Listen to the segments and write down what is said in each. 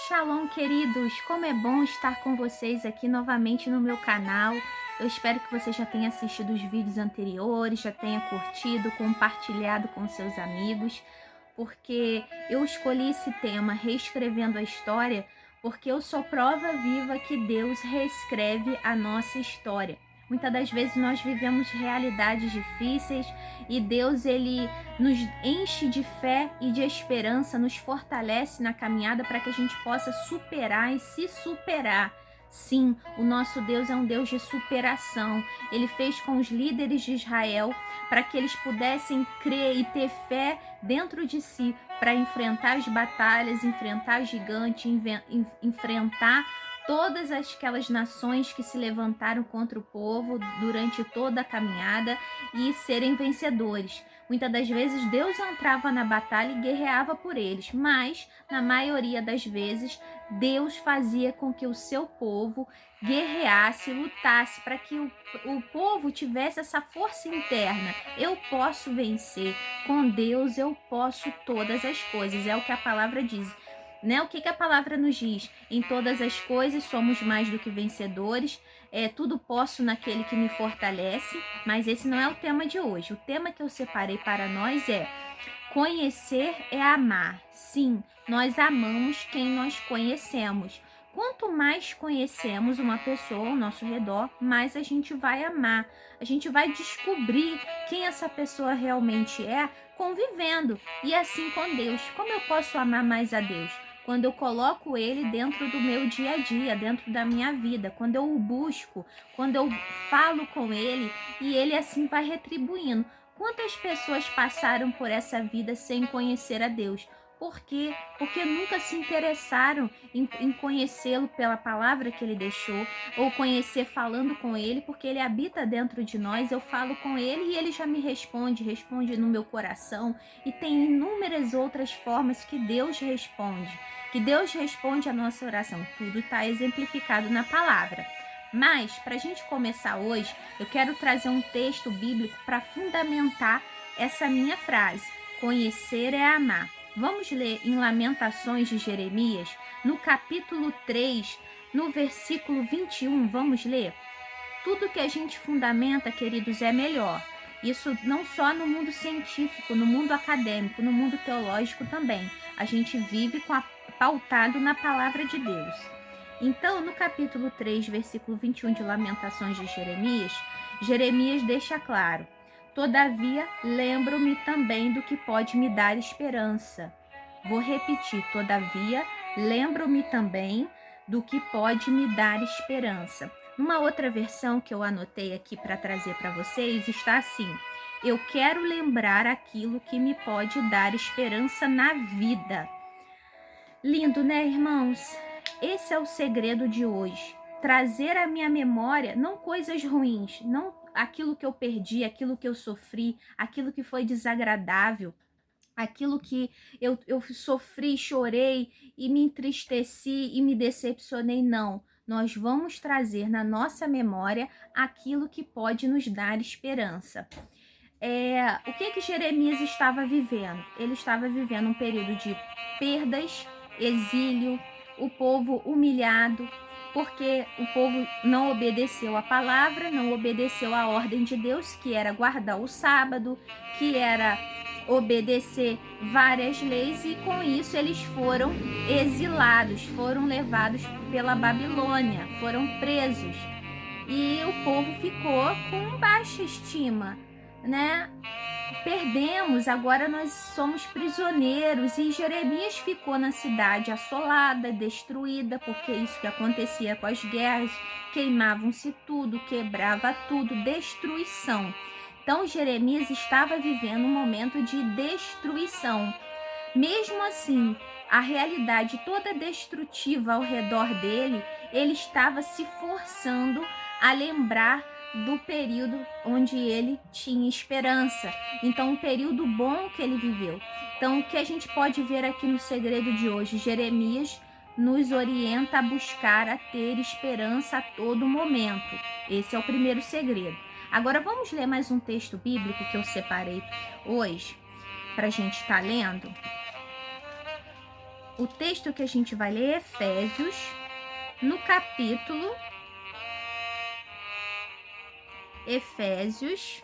Shalom, queridos! Como é bom estar com vocês aqui novamente no meu canal. Eu espero que você já tenha assistido os vídeos anteriores, já tenha curtido, compartilhado com seus amigos, porque eu escolhi esse tema, Reescrevendo a História, porque eu sou prova viva que Deus reescreve a nossa história. Muitas das vezes nós vivemos realidades difíceis e Deus, ele nos enche de fé e de esperança, nos fortalece na caminhada para que a gente possa superar e se superar. Sim, o nosso Deus é um Deus de superação. Ele fez com os líderes de Israel para que eles pudessem crer e ter fé dentro de si para enfrentar as batalhas, enfrentar gigantes, enfrentar todas aquelas nações que se levantaram contra o povo durante toda a caminhada e serem vencedores. Muitas das vezes Deus entrava na batalha e guerreava por eles, mas na maioria das vezes Deus fazia com que o seu povo guerreasse, lutasse, para que o povo tivesse essa força interna. Eu posso vencer, com Deus eu posso todas as coisas, é o que a palavra diz. Né? O que a palavra nos diz? Em todas as coisas somos mais do que vencedores, tudo posso naquele que me fortalece, mas esse não é o tema de hoje. O tema que eu separei para nós é: conhecer é amar. Sim, nós amamos quem nós conhecemos. Quanto mais conhecemos uma pessoa ao nosso redor, mais a gente vai amar. A gente vai descobrir quem essa pessoa realmente é convivendo. E assim com Deus. Como eu posso amar mais a Deus? Quando eu coloco ele dentro do meu dia a dia, dentro da minha vida, quando eu o busco, quando eu falo com ele e ele assim vai retribuindo. Quantas pessoas passaram por essa vida sem conhecer a Deus? Por quê? Porque nunca se interessaram em conhecê-lo pela palavra que ele deixou, ou conhecer falando com ele, porque ele habita dentro de nós, eu falo com ele e ele já me responde no meu coração, e tem inúmeras outras formas que Deus responde a nossa oração. Tudo está exemplificado na palavra. Mas, para a gente começar hoje, eu quero trazer um texto bíblico para fundamentar essa minha frase: conhecer é amar. Vamos ler em Lamentações de Jeremias, no capítulo 3, no versículo 21, vamos ler? Tudo que a gente fundamenta, queridos, é melhor. Isso não só no mundo científico, no mundo acadêmico, no mundo teológico também. A gente vive pautado na palavra de Deus. Então, no capítulo 3, versículo 21 de Lamentações de Jeremias, Jeremias deixa claro: todavia, lembro-me também do que pode me dar esperança. Vou repetir: todavia, lembro-me também do que pode me dar esperança. Numa outra versão que eu anotei aqui para trazer para vocês, está assim: eu quero lembrar aquilo que me pode dar esperança na vida. Lindo, né, irmãos? Esse é o segredo de hoje. Trazer à minha memória não coisas ruins, não aquilo que eu perdi, aquilo que eu sofri, aquilo que foi desagradável, aquilo que eu sofri, chorei e me entristeci e me decepcionei, não. Nós vamos trazer na nossa memória aquilo que pode nos dar esperança. O que Jeremias estava vivendo? Ele estava vivendo um período de perdas, exílio, o povo humilhado, porque o povo não obedeceu a palavra, não obedeceu a ordem de Deus, que era guardar o sábado, que era obedecer várias leis, e com isso eles foram exilados, foram levados pela Babilônia, foram presos. E o povo ficou com baixa estima, né? Perdemos, agora nós somos prisioneiros. E Jeremias ficou na cidade assolada, destruída, porque isso que acontecia com as guerras, queimavam-se tudo, quebrava tudo, destruição. Então Jeremias estava vivendo um momento de destruição. Mesmo assim, a realidade toda destrutiva ao redor dele, ele estava se forçando a lembrar do período onde ele tinha esperança. Então, um período bom que ele viveu. Então, o que a gente pode ver aqui no segredo de hoje? Jeremias nos orienta a buscar, a ter esperança a todo momento. Esse é o primeiro segredo. Agora, vamos ler mais um texto bíblico que eu separei hoje para a gente estar lendo. O texto que a gente vai ler é Efésios, no capítulo Efésios,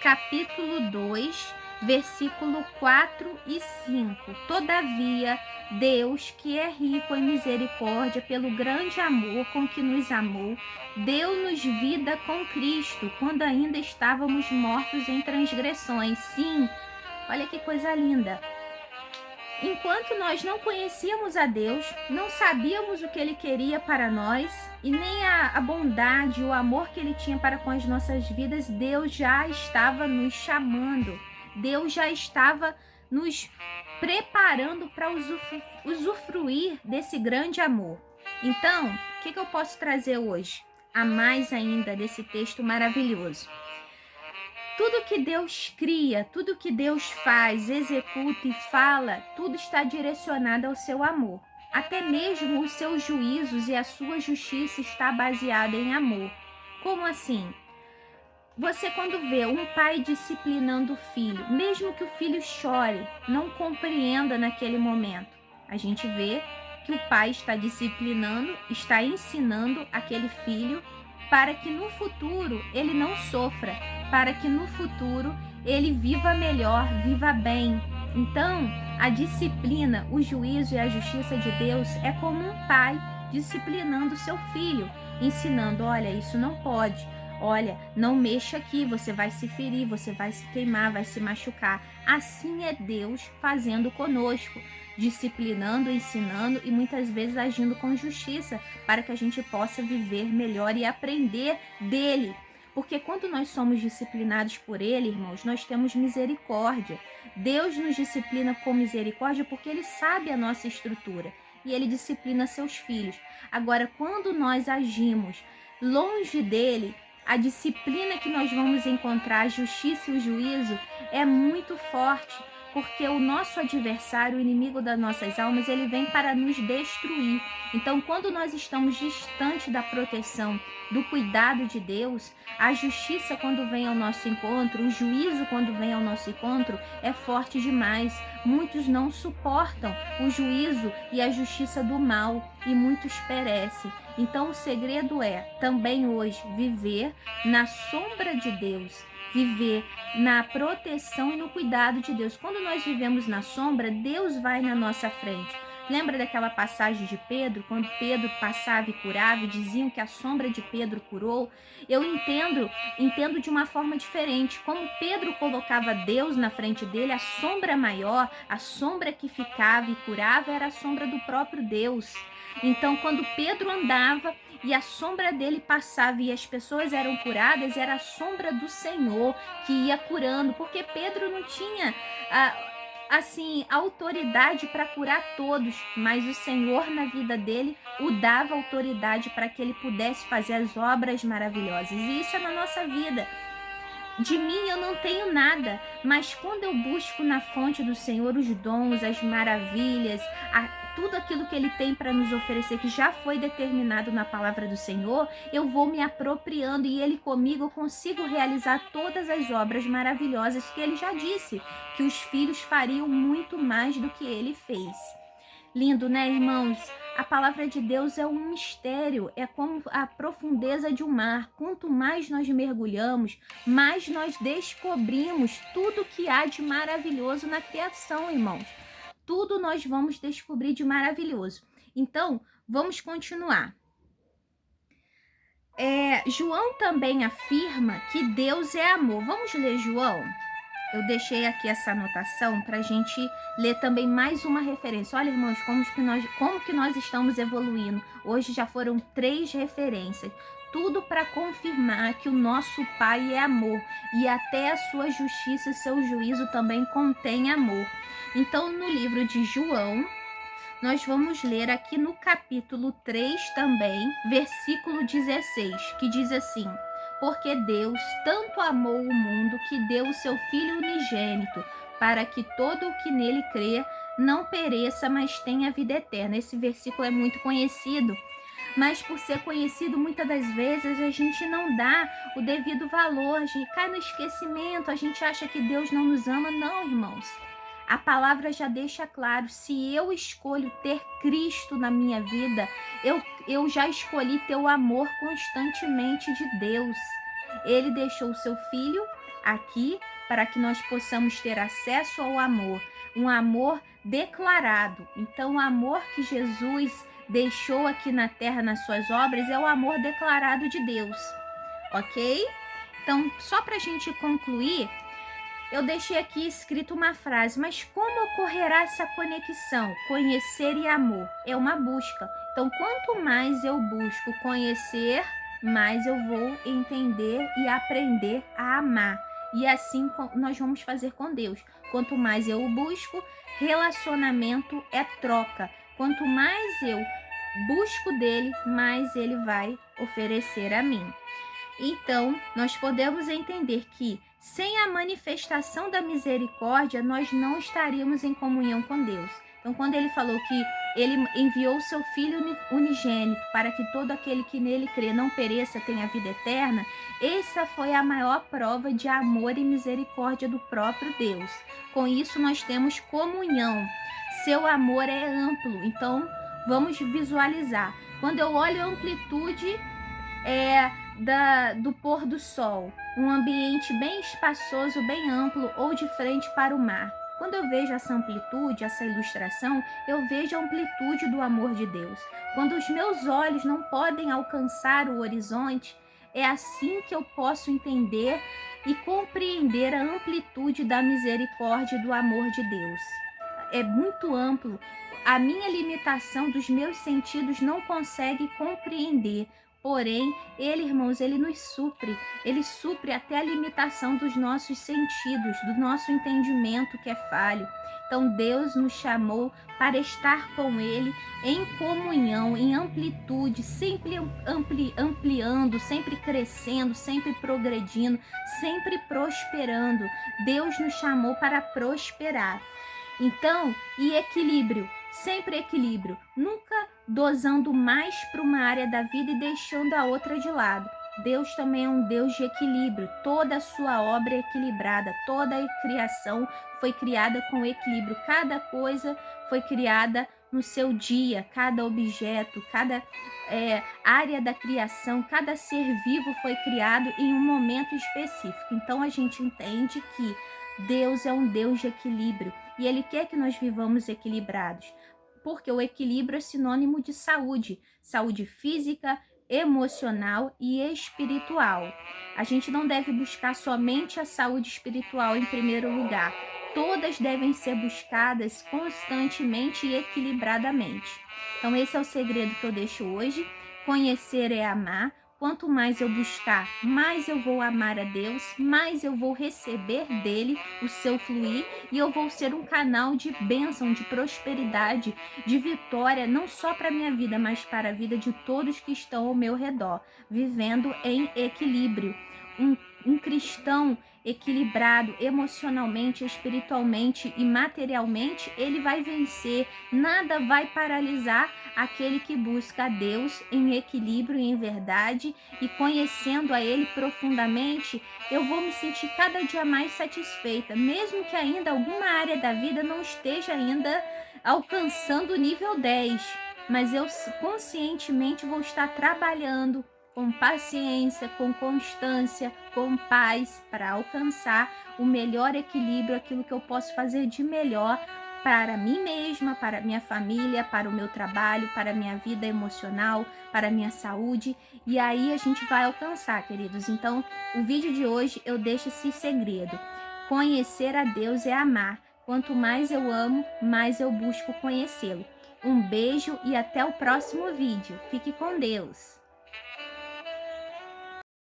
capítulo 2, versículo 4 e 5. Todavia, Deus, que é rico em misericórdia, pelo grande amor com que nos amou, deu-nos vida com Cristo, quando ainda estávamos mortos em transgressões. Sim, olha que coisa linda. Enquanto nós não conhecíamos a Deus, não sabíamos o que Ele queria para nós e nem a bondade, o amor que Ele tinha para com as nossas vidas, Deus já estava nos chamando. Deus já estava nos preparando para usufruir desse grande amor. Então, o que eu posso trazer hoje? A mais ainda desse texto maravilhoso. Tudo que Deus cria, tudo que Deus faz, executa e fala, tudo está direcionado ao seu amor. Até mesmo os seus juízos e a sua justiça está baseada em amor. Como assim? Você quando vê um pai disciplinando o filho, mesmo que o filho chore, não compreenda naquele momento, a gente vê que o pai está disciplinando, está ensinando aquele filho para que no futuro ele não sofra, para que no futuro ele viva melhor, viva bem. Então, a disciplina, o juízo e a justiça de Deus é como um pai disciplinando seu filho, ensinando, olha, isso não pode, olha, não mexa aqui, você vai se ferir, você vai se queimar, vai se machucar. Assim é Deus fazendo conosco, disciplinando, ensinando e muitas vezes agindo com justiça para que a gente possa viver melhor e aprender dele. Porque quando nós somos disciplinados por ele, irmãos, nós temos misericórdia. Deus nos disciplina com misericórdia porque ele sabe a nossa estrutura e ele disciplina seus filhos. Agora, quando nós agimos longe dele, a disciplina que nós vamos encontrar, a justiça e o juízo é muito forte, porque o nosso adversário, o inimigo das nossas almas, ele vem para nos destruir. Então, quando nós estamos distante da proteção, do cuidado de Deus, a justiça quando vem ao nosso encontro, o juízo quando vem ao nosso encontro é forte demais. Muitos não suportam o juízo e a justiça do mal e muitos perecem. Então, o segredo é também hoje viver na sombra de Deus, viver na proteção e no cuidado de Deus. Quando nós vivemos na sombra, Deus vai na nossa frente. Lembra daquela passagem de Pedro, quando Pedro passava e curava e diziam que a sombra de Pedro curou? Eu entendo de uma forma diferente. Como Pedro colocava Deus na frente dele, a sombra maior, a sombra que ficava e curava era a sombra do próprio Deus. Então, quando Pedro andava e a sombra dele passava e as pessoas eram curadas, era a sombra do Senhor que ia curando, porque Pedro não tinha autoridade para curar todos, mas o Senhor na vida dele o dava autoridade para que ele pudesse fazer as obras maravilhosas. E isso é na nossa vida. De mim eu não tenho nada, mas quando eu busco na fonte do Senhor os dons, as maravilhas, tudo aquilo que Ele tem para nos oferecer, que já foi determinado na palavra do Senhor, eu vou me apropriando e Ele comigo eu consigo realizar todas as obras maravilhosas que Ele já disse, que os filhos fariam muito mais do que Ele fez. Lindo, né, irmãos? A palavra de Deus é um mistério, é como a profundeza de um mar. Quanto mais nós mergulhamos, mais nós descobrimos tudo que há de maravilhoso na criação, irmãos. Tudo nós vamos descobrir de maravilhoso. Então, vamos continuar. João também afirma que Deus é amor. Vamos ler João? Eu deixei aqui essa anotação para a gente ler também mais uma referência. Olha, irmãos, como que nós estamos evoluindo. Hoje já foram 3 referências. Tudo para confirmar que o nosso Pai é amor. E até a sua justiça e seu juízo também contém amor. Então, no livro de João, nós vamos ler aqui no capítulo 3 também, versículo 16, que diz assim: porque Deus tanto amou o mundo que deu o seu Filho unigênito, para que todo o que nele crê não pereça, mas tenha vida eterna. Esse versículo é muito conhecido, mas por ser conhecido, muitas das vezes a gente não dá o devido valor, a gente cai no esquecimento, a gente acha que Deus não nos ama. Não, irmãos. A palavra já deixa claro, se eu escolho ter Cristo na minha vida, eu já escolhi ter o amor constantemente de Deus. Ele deixou o seu Filho aqui para que nós possamos ter acesso ao amor, um amor declarado. Então, o amor que Jesus deixou aqui na terra nas suas obras é o amor declarado de Deus, ok? Então, só para a gente concluir, eu deixei aqui escrito uma frase, mas como ocorrerá essa conexão? Conhecer e amor é uma busca. Então, quanto mais eu busco conhecer, mais eu vou entender e aprender a amar. E assim nós vamos fazer com Deus. Quanto mais eu o busco, relacionamento é troca. Quanto mais eu busco dele, mais ele vai oferecer a mim. Então, nós podemos entender que sem a manifestação da misericórdia, nós não estaríamos em comunhão com Deus. Então, quando ele falou que ele enviou o seu Filho unigênito para que todo aquele que nele crê não pereça, tenha a vida eterna, essa foi a maior prova de amor e misericórdia do próprio Deus. Com isso, nós temos comunhão. Seu amor é amplo. Então, vamos visualizar. Quando eu olho a amplitude do pôr do sol, um ambiente bem espaçoso, bem amplo ou de frente para o mar. Quando eu vejo essa amplitude, essa ilustração, eu vejo a amplitude do amor de Deus. Quando os meus olhos não podem alcançar o horizonte, é assim que eu posso entender e compreender a amplitude da misericórdia e do amor de Deus. É muito amplo. A minha limitação dos meus sentidos não consegue compreender. Porém, ele, irmãos, ele nos supre. Ele supre até a limitação dos nossos sentidos, do nosso entendimento que é falho. Então, Deus nos chamou para estar com ele em comunhão, em amplitude, sempre ampliando, sempre crescendo, sempre progredindo, sempre prosperando. Deus nos chamou para prosperar. Então, e equilíbrio, sempre equilíbrio, nunca dosando mais para uma área da vida e deixando a outra de lado. Deus também é um Deus de equilíbrio, toda a sua obra é equilibrada, toda a criação foi criada com equilíbrio, cada coisa foi criada no seu dia, cada objeto, cada área da criação, cada ser vivo foi criado em um momento específico. Então a gente entende que Deus é um Deus de equilíbrio e Ele quer que nós vivamos equilibrados, porque o equilíbrio é sinônimo de saúde, saúde física, emocional e espiritual. A gente não deve buscar somente a saúde espiritual em primeiro lugar. Todas devem ser buscadas constantemente e equilibradamente. Então esse é o segredo que eu deixo hoje. Conhecer é amar. Quanto mais eu buscar, mais eu vou amar a Deus, mais eu vou receber dele o seu fluir e eu vou ser um canal de bênção, de prosperidade, de vitória, não só para a minha vida, mas para a vida de todos que estão ao meu redor, vivendo em equilíbrio. Um cristão equilibrado emocionalmente, espiritualmente e materialmente, ele vai vencer, nada vai paralisar aquele que busca a Deus em equilíbrio e em verdade, e conhecendo a Ele profundamente, eu vou me sentir cada dia mais satisfeita, mesmo que ainda alguma área da vida não esteja ainda alcançando o nível 10, mas eu conscientemente vou estar trabalhando com paciência, com constância, com paz, para alcançar o melhor equilíbrio, aquilo que eu posso fazer de melhor para mim mesma, para minha família, para o meu trabalho, para a minha vida emocional, para a minha saúde. E aí a gente vai alcançar, queridos. Então, o vídeo de hoje eu deixo esse segredo. Conhecer a Deus é amar. Quanto mais eu amo, mais eu busco conhecê-lo. Um beijo e até o próximo vídeo. Fique com Deus!